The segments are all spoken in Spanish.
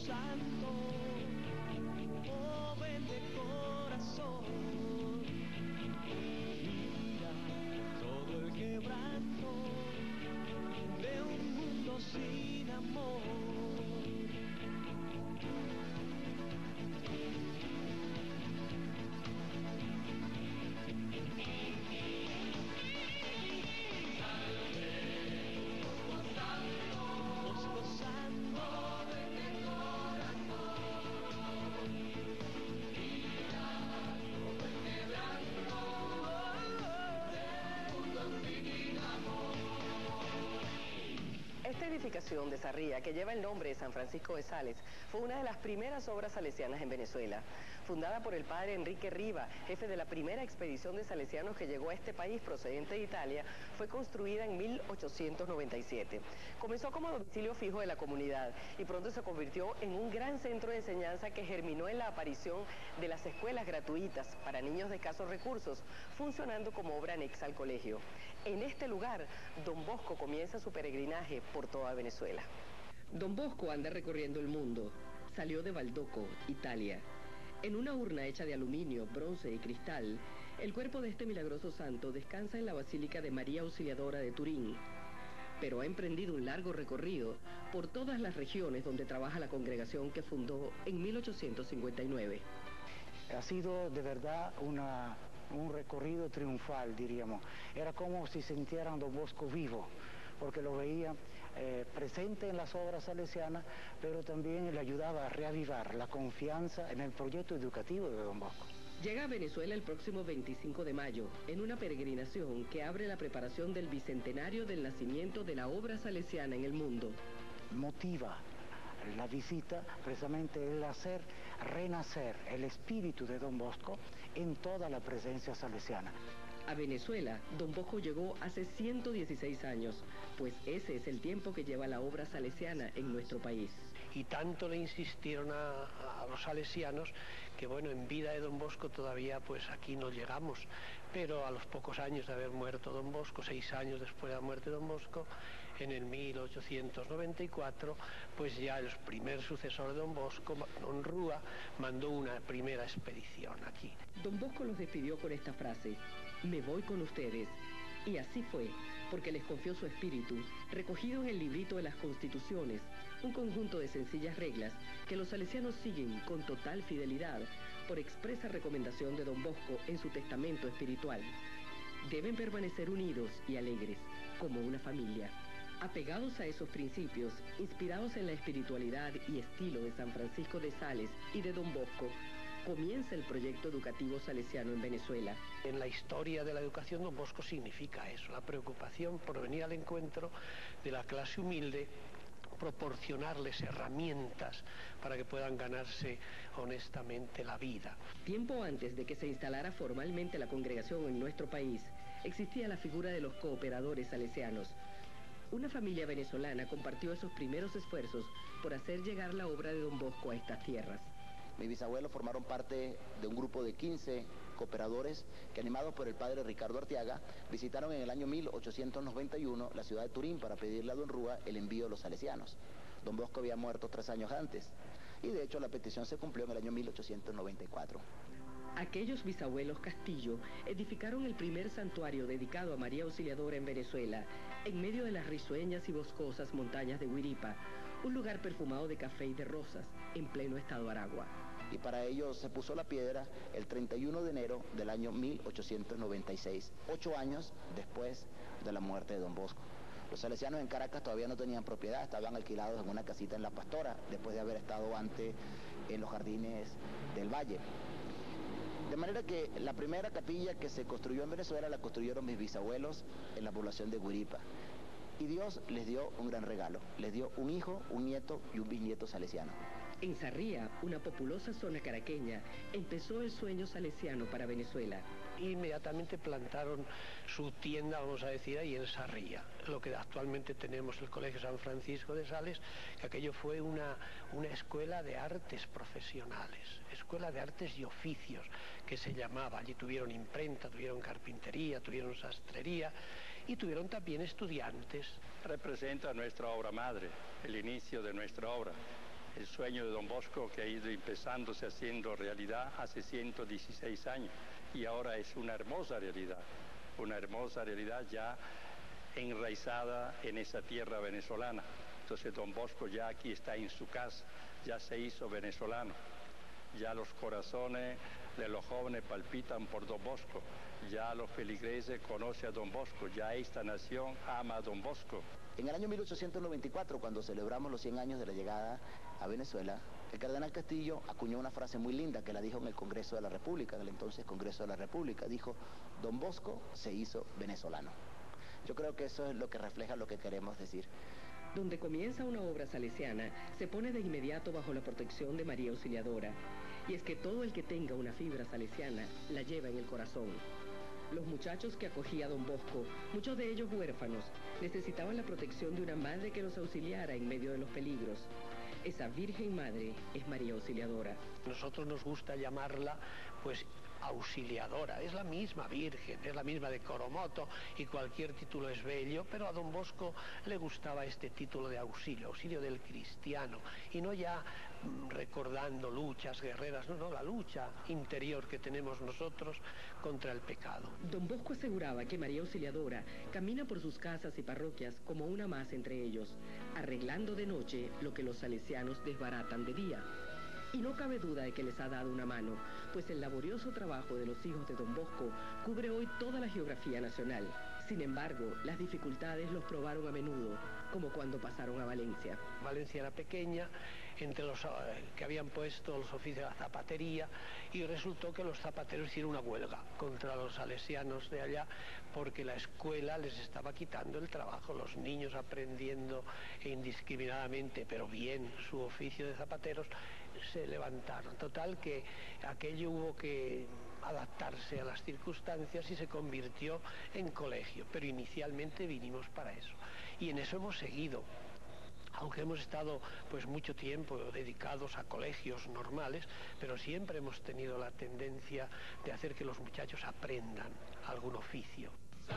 Santo, joven de corazón, mira todo el quebranto de un mundo sin amor. Esta edificación de Sarría, que lleva el nombre de San Francisco de Sales, fue una de las primeras obras salesianas en Venezuela. Fundada por el padre Enrique Riva, jefe de la primera expedición de salesianos que llegó a este país procedente de Italia, fue construida en 1897. Comenzó como domicilio fijo de la comunidad y pronto se convirtió en un gran centro de enseñanza que germinó en la aparición de las escuelas gratuitas para niños de escasos recursos, funcionando como obra anexa al colegio. En este lugar, Don Bosco comienza su peregrinaje por toda Venezuela. Don Bosco anda recorriendo el mundo. Salió de Valdoco, Italia. En una urna hecha de aluminio, bronce y cristal, el cuerpo de este milagroso santo descansa en la Basílica de María Auxiliadora de Turín. Pero ha emprendido un largo recorrido por todas las regiones donde trabaja la congregación que fundó en 1859. Ha sido de verdad un recorrido triunfal, diríamos. Era como si sintieran Don Bosco vivo, porque lo veía presente en las obras salesianas, pero también le ayudaba a reavivar la confianza en el proyecto educativo de Don Bosco. Llega a Venezuela el próximo 25 de mayo, en una peregrinación que abre la preparación del bicentenario del nacimiento de la obra salesiana en el mundo. Motiva la visita precisamente el hacer renacer el espíritu de Don Bosco en toda la presencia salesiana. A Venezuela, Don Bosco llegó hace 116 años, pues ese es el tiempo que lleva la obra salesiana en nuestro país. Y tanto le insistieron a los salesianos que, bueno, en vida de Don Bosco todavía pues aquí no llegamos, pero a los pocos años de haber muerto Don Bosco, 6 años después de la muerte de Don Bosco, en el 1894, pues ya el primer sucesor de Don Bosco, Don Rúa, mandó una primera expedición aquí. Don Bosco los despidió con esta frase: me voy con ustedes. Y así fue, porque les confió su espíritu, recogido en el librito de las Constituciones, un conjunto de sencillas reglas que los salesianos siguen con total fidelidad, por expresa recomendación de Don Bosco en su testamento espiritual. Deben permanecer unidos y alegres, como una familia. Apegados a esos principios, inspirados en la espiritualidad y estilo de San Francisco de Sales y de Don Bosco, comienza el proyecto educativo salesiano en Venezuela. En la historia de la educación, Don Bosco significa eso, la preocupación por venir al encuentro de la clase humilde, proporcionarles herramientas para que puedan ganarse honestamente la vida. Tiempo antes de que se instalara formalmente la congregación en nuestro país, existía la figura de los cooperadores salesianos. Una familia venezolana compartió esos primeros esfuerzos por hacer llegar la obra de Don Bosco a estas tierras. Mis bisabuelos formaron parte de un grupo de 15 cooperadores que, animados por el padre Ricardo Arteaga, visitaron en el año 1891 la ciudad de Turín para pedirle a Don Rúa el envío de los salesianos. Don Bosco había muerto 3 años antes y de hecho la petición se cumplió en el año 1894. Aquellos bisabuelos Castillo edificaron el primer santuario dedicado a María Auxiliadora en Venezuela, en medio de las risueñas y boscosas montañas de Huiripa, un lugar perfumado de café y de rosas, en pleno estado Aragua. Y para ello se puso la piedra el 31 de enero del año 1896, 8 años después de la muerte de Don Bosco. Los salesianos en Caracas todavía no tenían propiedad, estaban alquilados en una casita en La Pastora, después de haber estado antes en los jardines del Valle. De manera que la primera capilla que se construyó en Venezuela la construyeron mis bisabuelos en la población de Huiripa. Y Dios les dio un gran regalo, les dio un hijo, un nieto y un bisnieto salesiano. En Sarría, una populosa zona caraqueña, empezó el sueño salesiano para Venezuela. Inmediatamente plantaron su tienda, vamos a decir, ahí en Sarría, lo que actualmente tenemos el Colegio San Francisco de Sales, que aquello fue una escuela de artes profesionales, escuela de artes y oficios, que se llamaba. Allí tuvieron imprenta, tuvieron carpintería, tuvieron sastrería y tuvieron también estudiantes. Representa nuestra obra madre, el inicio de nuestra obra. el sueño de Don Bosco, que ha ido empezándose haciendo realidad hace 116 años y ahora es una hermosa realidad ya enraizada en esa tierra venezolana. Entonces Don Bosco ya aquí está en su casa, ya se hizo venezolano, ya los corazones de los jóvenes palpitan por Don Bosco, ya los feligreses conocen a Don Bosco, ya esta nación ama a Don Bosco. En el año 1894, cuando celebramos los 100 años de la llegada a Venezuela, el cardenal Castillo acuñó una frase muy linda que la dijo en el Congreso de la República, en el entonces Congreso de la República. Dijo: Don Bosco se hizo venezolano. Yo creo que eso es lo que refleja lo que queremos decir. Donde comienza una obra salesiana, se pone de inmediato bajo la protección de María Auxiliadora. Y es que todo el que tenga una fibra salesiana la lleva en el corazón. Los muchachos que acogía Don Bosco, muchos de ellos huérfanos, necesitaban la protección de una madre que los auxiliara en medio de los peligros. Esa Virgen Madre es María Auxiliadora. Nosotros nos gusta llamarla, pues, Auxiliadora. Es la misma Virgen, es la misma de Coromoto, y cualquier título es bello, pero a Don Bosco le gustaba este título de auxilio, auxilio del cristiano, y no ya recordando luchas guerreras, no, la lucha interior que tenemos nosotros contra el pecado. Don Bosco aseguraba que María Auxiliadora camina por sus casas y parroquias como una más entre ellos, arreglando de noche lo que los salesianos desbaratan de día. Y no cabe duda de que les ha dado una mano, pues el laborioso trabajo de los hijos de Don Bosco cubre hoy toda la geografía nacional. Sin embargo, las dificultades los probaron a menudo, como cuando pasaron a Valencia. Valencia era pequeña, entre los que habían puesto los oficios de la zapatería, y resultó que los zapateros hicieron una huelga contra los salesianos de allá, porque la escuela les estaba quitando el trabajo, los niños aprendiendo indiscriminadamente, pero bien, su oficio de zapateros, se levantaron. Total que aquello hubo que adaptarse a las circunstancias y se convirtió en colegio, pero inicialmente vinimos para eso. Y en eso hemos seguido. Aunque hemos estado pues mucho tiempo dedicados a colegios normales, pero siempre hemos tenido la tendencia de hacer que los muchachos aprendan algún oficio. La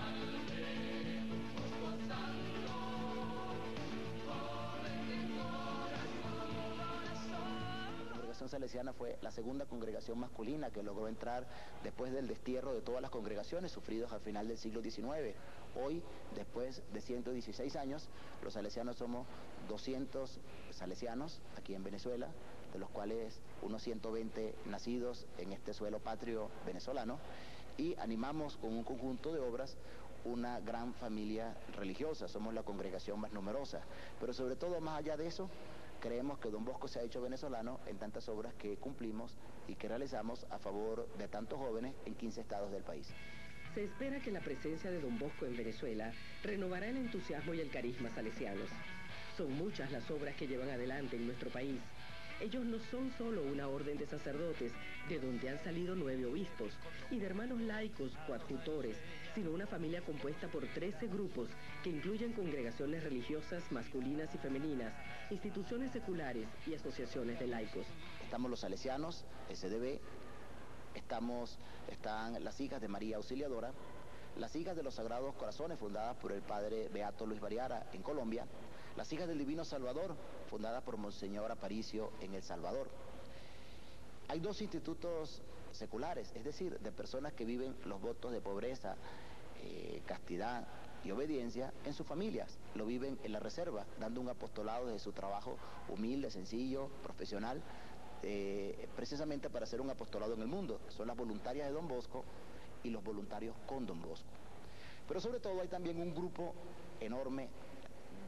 congregación salesiana fue la segunda congregación masculina que logró entrar después del destierro de todas las congregaciones sufridos al final del siglo XIX. Hoy, después de 116 años, los salesianos somos 200 salesianos aquí en Venezuela, de los cuales unos 120 nacidos en este suelo patrio venezolano, y animamos con un conjunto de obras una gran familia religiosa. Somos la congregación más numerosa, pero sobre todo, más allá de eso, creemos que Don Bosco se ha hecho venezolano en tantas obras que cumplimos y que realizamos a favor de tantos jóvenes en 15 estados del país. Se espera que la presencia de Don Bosco en Venezuela renovará el entusiasmo y el carisma salesianos. Son muchas las obras que llevan adelante en nuestro país. Ellos no son solo una orden de sacerdotes, de donde han salido 9 obispos, y de hermanos laicos o adjutores, sino una familia compuesta por 13 grupos que incluyen congregaciones religiosas masculinas y femeninas, instituciones seculares y asociaciones de laicos. Estamos los salesianos, SDB, están las hijas de María Auxiliadora, las hijas de los Sagrados Corazones, fundadas por el padre Beato Luis Variara en Colombia, las hijas del Divino Salvador, fundadas por Monseñor Aparicio en El Salvador. Hay 2 institutos seculares, es decir, de personas que viven los votos de pobreza, castidad y obediencia en sus familias. Lo viven en la reserva, dando un apostolado desde su trabajo humilde, sencillo, profesional, precisamente para hacer un apostolado en el mundo. Son las voluntarias de Don Bosco y los voluntarios con Don Bosco. Pero sobre todo hay también un grupo enorme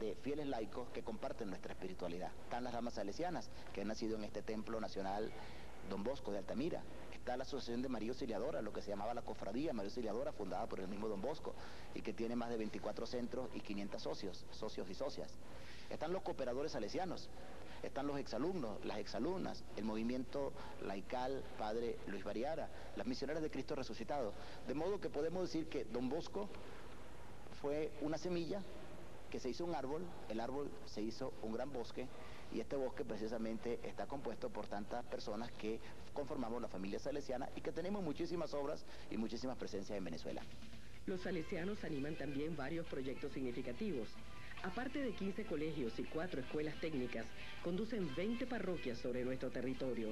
de fieles laicos que comparten nuestra espiritualidad. Están las ramas salesianas, que han nacido en este templo nacional Don Bosco de Altamira. Está la Asociación de María Auxiliadora, lo que se llamaba la Cofradía María Auxiliadora, fundada por el mismo Don Bosco, y que tiene más de 24 centros y 500 socios y socias. Están los cooperadores salesianos, están los exalumnos, las exalumnas, el movimiento laical Padre Luis Variara, las misioneras de Cristo resucitado. De modo que podemos decir que Don Bosco fue una semilla que se hizo un árbol, el árbol se hizo un gran bosque, y este bosque precisamente está compuesto por tantas personas que conformamos la familia salesiana y que tenemos muchísimas obras y muchísimas presencias en Venezuela. Los salesianos animan también varios proyectos significativos. Aparte de 15 colegios y 4 escuelas técnicas, conducen 20 parroquias sobre nuestro territorio.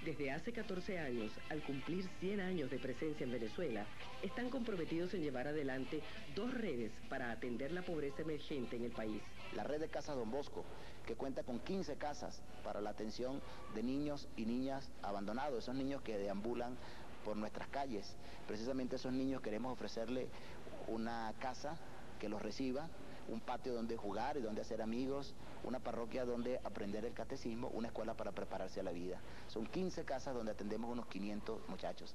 Desde hace 14 años, al cumplir 100 años de presencia en Venezuela, están comprometidos en llevar adelante 2 redes para atender la pobreza emergente en el país. La red de Casas Don Bosco, que cuenta con 15 casas para la atención de niños y niñas abandonados, esos niños que deambulan por nuestras calles. Precisamente a esos niños queremos ofrecerle una casa que los reciba, un patio donde jugar y donde hacer amigos, una parroquia donde aprender el catecismo, una escuela para prepararse a la vida. Son 15 casas donde atendemos unos 500 muchachos.